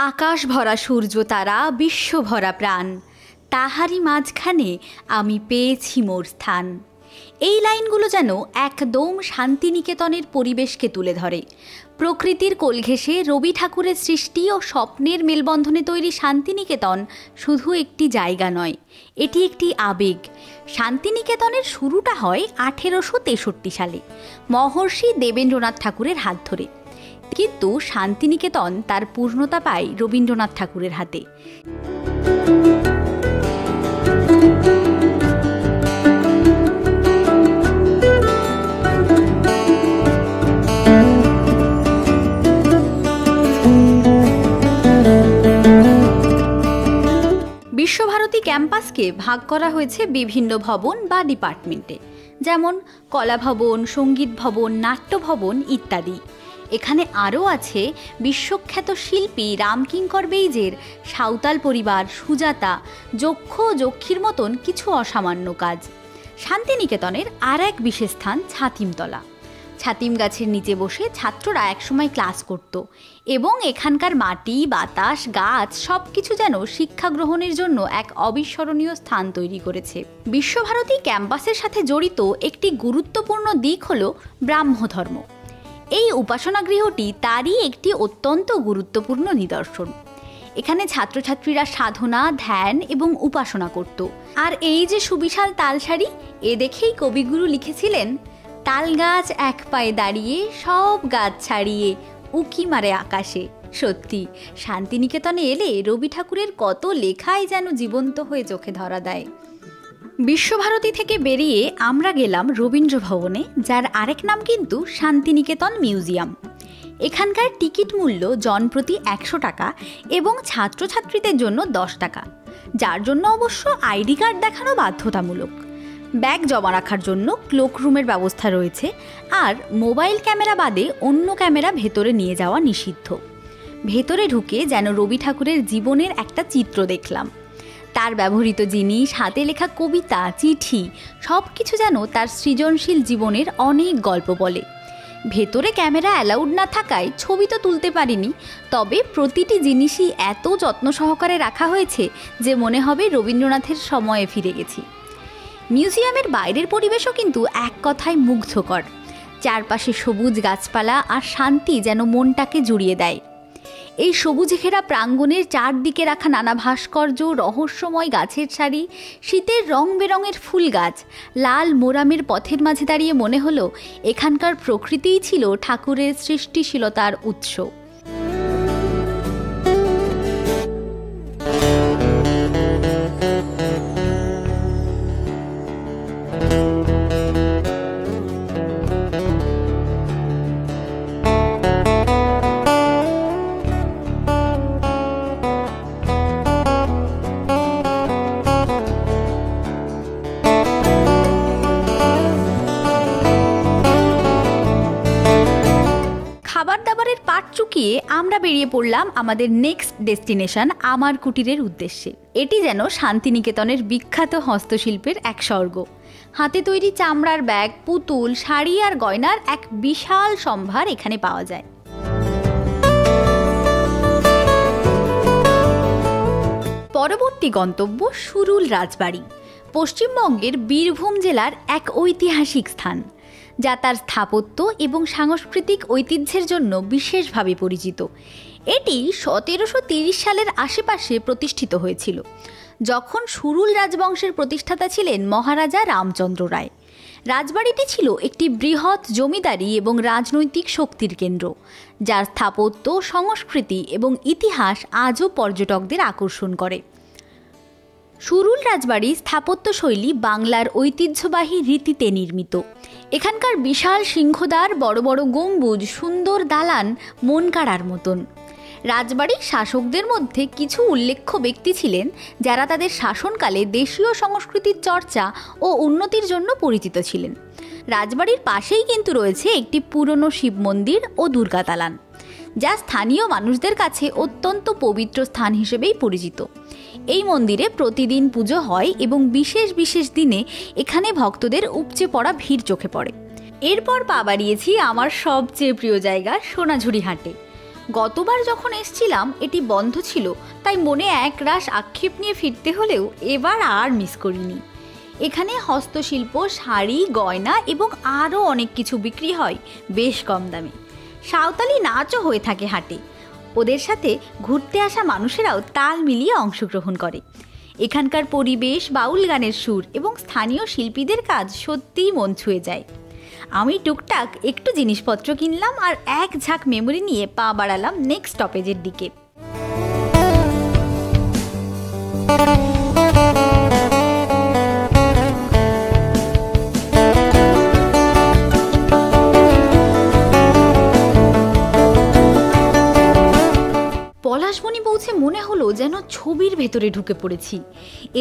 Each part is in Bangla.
আকাশ ভরা সূর্য তারা, বিশ্ব ভরা প্রাণ, তাহারি মাঝখানে আমি পেয়েছি মোর স্থান। এই লাইনগুলো যেন একদম শান্তিনিকেতনের পরিবেশকে তুলে ধরে। প্রকৃতির কোল ঘেঁষে রবি ঠাকুরের সৃষ্টি ও স্বপ্নের মেলবন্ধনে তৈরি শান্তিনিকেতন শুধু একটি জায়গা নয়, এটি একটি আবেগ। শান্তিনিকেতনের শুরুটা হয় 1863 সালে মহর্ষি দেবেন্দ্রনাথ ঠাকুরের হাত ধরে, কিন্তু শান্তিনিকেতন তার পূর্ণতা পায় রবীন্দ্রনাথ ঠাকুরের হাতে। বিশ্বভারতী ক্যাম্পাসকে ভাগ করা হয়েছে বিভিন্ন ভবন বা ডিপার্টমেন্টে, যেমন কলা ভবন, সঙ্গীত ভবন, নাট্য ভবন ইত্যাদি। এখানে আরও আছে বিশ্বখ্যাত শিল্পী রামকিঙ্কর বেইজের সাঁওতাল পরিবার, সুজাতা, যক্ষ ও যক্ষীর মতন কিছু অসামান্য কাজ। শান্তিনিকেতনের আর এক বিশেষ স্থান ছাতিমতলা। ছাতিম গাছের নিচে বসে ছাত্ররা একসময় ক্লাস করত এবং এখানকার মাটি, বাতাস, গাছ সব কিছু যেন শিক্ষা গ্রহণের জন্য এক অবিস্মরণীয় স্থান তৈরি করেছে। বিশ্বভারতী ক্যাম্পাসের সাথে জড়িত একটি গুরুত্বপূর্ণ দিক হল ব্রাহ্মধর্ম। এই উপাসনা গৃহটি তারই একটি অত্যন্ত গুরুত্বপূর্ণ নিদর্শন। এখানে ছাত্রছাত্রীরা সাধনা, ধ্যান এবং উপাসনা করত। আর এই যে সুবিশাল তালসারি, এ দেখেই কবিগুরু লিখেছিলেন, তাল গাছ এক পায়ে দাঁড়িয়ে, সব গাছ ছাড়িয়ে, উকি মারে আকাশে। সত্যি, শান্তিনিকেতনে এলে রবি ঠাকুরের কত লেখাই যেন জীবন্ত হয়ে চোখে ধরা দেয়। বিশ্বভারতী থেকে বেরিয়ে আমরা গেলাম রবীন্দ্র ভবনে, যার আরেক নাম কিন্তু শান্তিনিকেতন মিউজিয়াম। এখানকার টিকিট মূল্য জনপ্রতি 100 টাকা এবং ছাত্রছাত্রীদের জন্য 10 টাকা, যার জন্য অবশ্য আইডি কার্ড দেখানো বাধ্যতামূলক। ব্যাগ জমা রাখার জন্য ক্লোকরুমের ব্যবস্থা রয়েছে, আর মোবাইল ক্যামেরা বাদে অন্য ক্যামেরা ভেতরে নিয়ে যাওয়া নিষিদ্ধ। ভেতরে ঢুকে যেন রবি ঠাকুরের জীবনের একটা চিত্র দেখলাম। তার ব্যবহৃত জিনিস, হাতে লেখা কবিতা, চিঠি সব কিছু যেন তার সৃজনশীল জীবনের অনেক গল্প বলে। ভেতরে ক্যামেরা অ্যালাউড না থাকায় ছবি তো তুলতে পারিনি, তবে প্রতিটি জিনিসই এত যত্ন সহকারে রাখা হয়েছে যে মনে হবে রবীন্দ্রনাথের সময়ে ফিরে গেছি। মিউজিয়ামের বাইরের পরিবেশও কিন্তু এক কথায় মুগ্ধকর। চারপাশে সবুজ গাছপালা আর শান্তি যেন মনটাকে জুড়িয়ে দেয়। এই সবুজে ঘেরা প্রাঙ্গণের চারদিকে রাখা নানা ভাস্কর্য, রহস্যময় গাছের সারি, শীতের রং বেরঙের ফুল গাছ, লাল মোরামের পথের মাঝে দাঁড়িয়ে মনে হলো এখানকার প্রকৃতিই ছিল ঠাকুরের সৃষ্টিশীলতার উৎস। খাবার দাবারের পাট চুকিয়ে আমরা বেরিয়ে পড়লাম আমাদের নেক্সট ডেস্টিনেশন আমার কুটিরের উদ্দেশ্যে। এটি যেন শান্তিনিকেতনের বিখ্যাত হস্তশিল্পের এক স্বর্গ। হাতে তৈরি চামড়ার ব্যাগ, পুতুল, শাড়ি আর গয়নার এক বিশাল সম্ভার এখানে পাওয়া যায়। পরবর্তী গন্তব্য সুরুল রাজবাড়ি, পশ্চিমবঙ্গের বীরভূম জেলার এক ঐতিহাসিক স্থান, যা তার স্থাপত্য এবং সাংস্কৃতিক ঐতিহ্যের জন্য বিশেষভাবে পরিচিত। এটি 1730 সালের আশেপাশে প্রতিষ্ঠিত হয়েছিল, যখন সুরুল রাজবংশের প্রতিষ্ঠাতা ছিলেন মহারাজা রামচন্দ্র রায়। রাজবাড়িটি ছিল একটি বৃহৎ জমিদারি এবং রাজনৈতিক শক্তির কেন্দ্র, যার স্থাপত্য, সংস্কৃতি এবং ইতিহাস আজও পর্যটকদের আকর্ষণ করে। সুরুল রাজবাড়ির স্থাপত্যশৈলী বাংলার ঐতিহ্যবাহী রীতিতে নির্মিত। এখানকার বিশাল সিংহদ্বার, বড় বড় গম্বুজ, সুন্দর দালান মন কাড়ার মতন। রাজবাড়ির শাসকদের মধ্যে কিছু উল্লেখ্য ব্যক্তি ছিলেন যারা তাদের শাসনকালে দেশীয় সংস্কৃতির চর্চা ও উন্নতির জন্য পরিচিত ছিলেন। রাজবাড়ির পাশেই কিন্তু রয়েছে একটি পুরনো শিব মন্দির ও দুর্গা দালান, যা স্থানীয় মানুষদের কাছে অত্যন্ত পবিত্র স্থান হিসেবেই পরিচিত। এই মন্দিরে প্রতিদিন পুজো হয় এবং বিশেষ বিশেষ দিনে এখানে ভক্তদের উপচে পড়া ভিড় চোখে পড়ে। এরপর পা বাড়িয়েছি আমার সবচেয়ে প্রিয় জায়গা সোনাঝুরি হাটে। গতবার যখন এসছিলাম এটি বন্ধ ছিল, তাই মনে এক রাশ আক্ষেপ নিয়ে ফিরতে হলেও এবার আর মিস করিনি। এখানে হস্তশিল্প, শাড়ি, গয়না এবং আরও অনেক কিছু বিক্রি হয় বেশ কম দামে। সাঁওতালি নাচও হয়ে থাকে হাটে। ওদের সাথে ঘুরতে আসা মানুষেরাও তাল মিলিয়ে অংশগ্রহণ করে। এখানকার পরিবেশ, বাউল গানের সুর এবং স্থানীয় শিল্পীদের কাজ সত্যিই মন ছুঁয়ে যায়। আমি টুকটাক একটু জিনিসপত্র কিনলাম আর এক ঝাঁক মেমোরি নিয়ে পা বাড়ালাম নেক্সট স্টপেজের দিকে। পলাশবনি পৌঁছে মনে হলো যেন ছবির ভেতরে ঢুকে পড়েছি।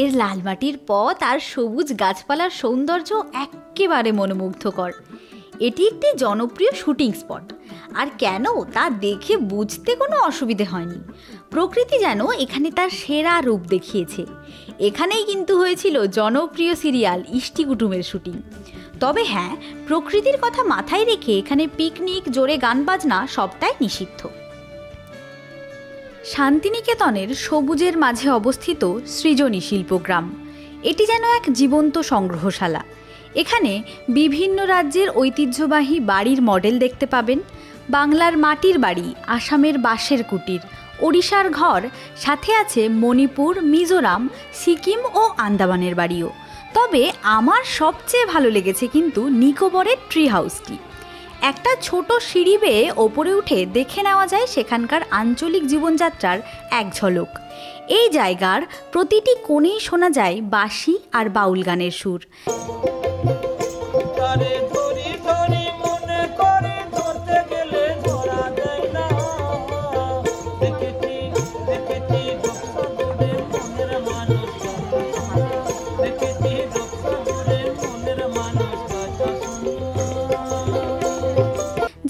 এর লাল মাটির পথ আর সবুজ গাছপালার সৌন্দর্য একেবারে মনোমুগ্ধকর। এটি একটি জনপ্রিয় শুটিং স্পট, আর কেন তা দেখে বুঝতে কোনো অসুবিধে হয়নি। প্রকৃতি যেন এখানে তার সেরা রূপ দেখিয়েছে। এখানেই কিন্তু হয়েছিল জনপ্রিয় সিরিয়াল ইষ্টি কুটুমের শুটিং। তবে হ্যাঁ, প্রকৃতির কথা মাথায় রেখে এখানে পিকনিক, জোরে গান বাজনা সবটাই নিষিদ্ধ। শান্তিনিকেতনের সবুজের মাঝে অবস্থিত সৃজনী শিল্পগ্রাম, এটি যেন এক জীবন্ত সংগ্রহশালা। এখানে বিভিন্ন রাজ্যের ঐতিহ্যবাহী বাড়ির মডেল দেখতে পাবেন। বাংলার মাটির বাড়ি, আসামের বাঁশের কুটির, ওড়িশার ঘর, সাথে আছে মণিপুর, মিজোরাম, সিকিম ও আন্দামানের বাড়িও। তবে আমার সবচেয়ে ভালো লেগেছে কিন্তু নিকোবরের ট্রি হাউসটি। একটা ছোট সিঁড়ি বেয়ে ওপরে উঠে দেখে নেওয়া যায় সেখানকার আঞ্চলিক জীবনযাত্রার এক ঝলক। এই জায়গার প্রতিটি কোণেই শোনা যায় বাঁশি আর বাউল গানের সুর।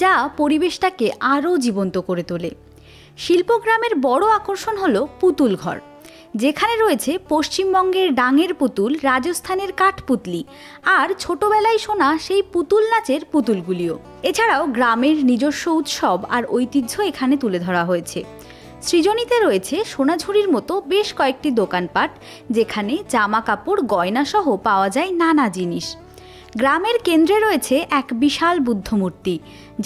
যা পরিবেশটাকে আরও জীবন্ত করে তোলে। শিল্পগ্রামের বড় আকর্ষণ হলো পুতুল ঘর, যেখানে রয়েছে পশ্চিমবঙ্গের ডাঙের পুতুল, রাজস্থানের কাঠপুতলি আর ছোটবেলায় শোনা সেই পুতুল নাচের পুতুলগুলিও। এছাড়াও গ্রামের নিজস্ব উৎসব আর ঐতিহ্য এখানে তুলে ধরা হয়েছে। সৃজনীতে রয়েছে সোনাঝুরির মতো বেশ কয়েকটি দোকানপাট, যেখানে জামা কাপড়, গয়না সহ পাওয়া যায় নানা জিনিস। গ্রামের কেন্দ্রে রয়েছে এক বিশাল বুদ্ধমূর্তি,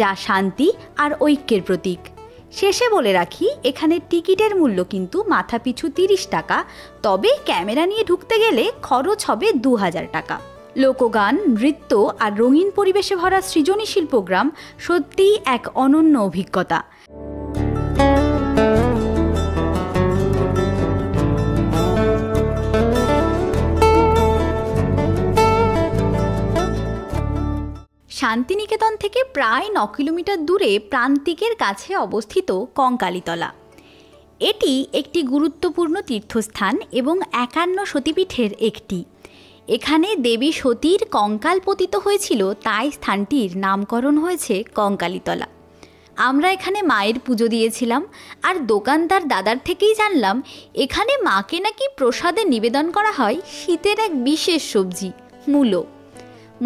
যা শান্তি আর ঐক্যের প্রতীক। শেষে বলে রাখি, এখানে টিকিটের মূল্য কিন্তু মাথাপিছু 30 টাকা, তবে ক্যামেরা নিয়ে ঢুকতে গেলে খরচ হবে 2000 টাকা। লোকগান, নৃত্য আর রঙিন পরিবেশে ভরা সৃজনী শিল্পগ্রাম সত্যিই এক অনন্য অভিজ্ঞতা। শান্তিনিকেতন থেকে প্রায় 9 কিলোমিটার দূরে প্রান্তিকের কাছে অবস্থিত কঙ্কালীতলা। এটি একটি গুরুত্বপূর্ণ তীর্থস্থান এবং 51 সতীপীঠের একটি। এখানে দেবী সতীর কঙ্কাল পতিত হয়েছিল, তাই স্থানটির নামকরণ হয়েছে কঙ্কালীতলা। আমরা এখানে মায়ের পুজো দিয়েছিলাম, আর দোকানদার দাদার থেকেই জানলাম এখানে মাকে নাকি প্রসাদে নিবেদন করা হয় শীতের এক বিশেষ সবজি, মূলো।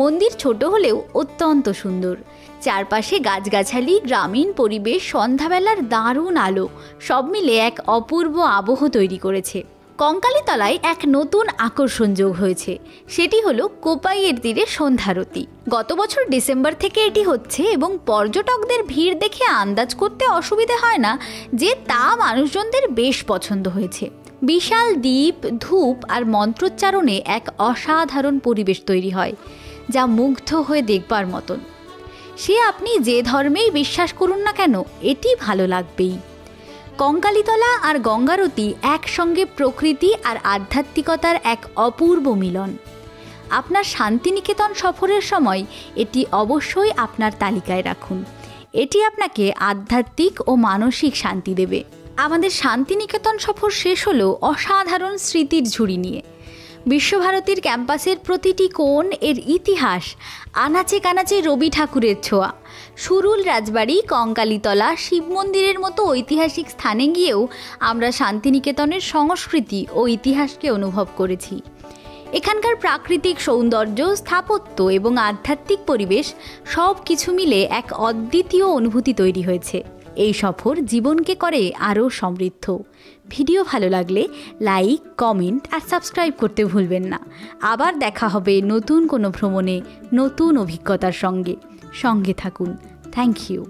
মন্দির ছোট হলেও অত্যন্ত সুন্দর। চারপাশে গাছগাছালি, গ্রামীণ পরিবেশ, সন্ধ্যাবেলার দারুণ আলো সব মিলে এক অপূর্ব আবহ তৈরি করেছে। কঙ্কালীতলায় এক নতুন আকর্ষণ যোগ হয়েছে, সেটি হলো কোপাইয়ের তীরে সন্ধ্যারতি। গত বছর ডিসেম্বর থেকে এটি হচ্ছে এবং পর্যটকদের ভিড় দেখে আন্দাজ করতে অসুবিধে হয় না যে তা মানুষজনদের বেশ পছন্দ হয়েছে। বিশাল দ্বীপ, ধূপ আর মন্ত্রোচ্চারণে এক অসাধারণ পরিবেশ তৈরি হয়, যা মুগ্ধ হয়ে দেখবার মতন। সে আপনি যে ধর্মেই বিশ্বাস করুন না কেন, এটি ভালো লাগবেই। কঙ্কালীতলা আর গঙ্গারতি একসঙ্গে প্রকৃতি আর আধ্যাত্মিকতার এক অপূর্ব মিলন। আপনার শান্তিনিকেতন সফরের সময় এটি অবশ্যই আপনার তালিকায় রাখুন। এটি আপনাকে আধ্যাত্মিক ও মানসিক শান্তি দেবে। আমাদের শান্তিনিকেতন সফর শেষ হলো অসাধারণ স্মৃতির ঝুড়ি নিয়ে। বিশ্বভারতীর ক্যাম্পাসের প্রতিটি কোণ, এর ইতিহাস, আনাচে কানাচে রবি ঠাকুরের ছোঁয়া, সুরুল রাজবাড়ি, কঙ্কালীতলা, শিব মন্দিরের মতো ঐতিহাসিক স্থানে গিয়েও আমরা শান্তিনিকেতনের সংস্কৃতি ও ইতিহাসকে অনুভব করেছি। এখানকার প্রাকৃতিক সৌন্দর্য, স্থাপত্য এবং আধ্যাত্মিক পরিবেশ সব কিছু মিলে এক অদ্বিতীয় অনুভূতি তৈরি হয়েছে। এই সফর জীবনকে করে আরও সমৃদ্ধ। ভিডিও ভালো লাগলে লাইক, কমেন্ট আর সাবস্ক্রাইব করতে ভুলবেন না। আবার দেখা হবে নতুন কোনো ভ্রমণে নতুন অভিজ্ঞতার সঙ্গে থাকুন। Thank you.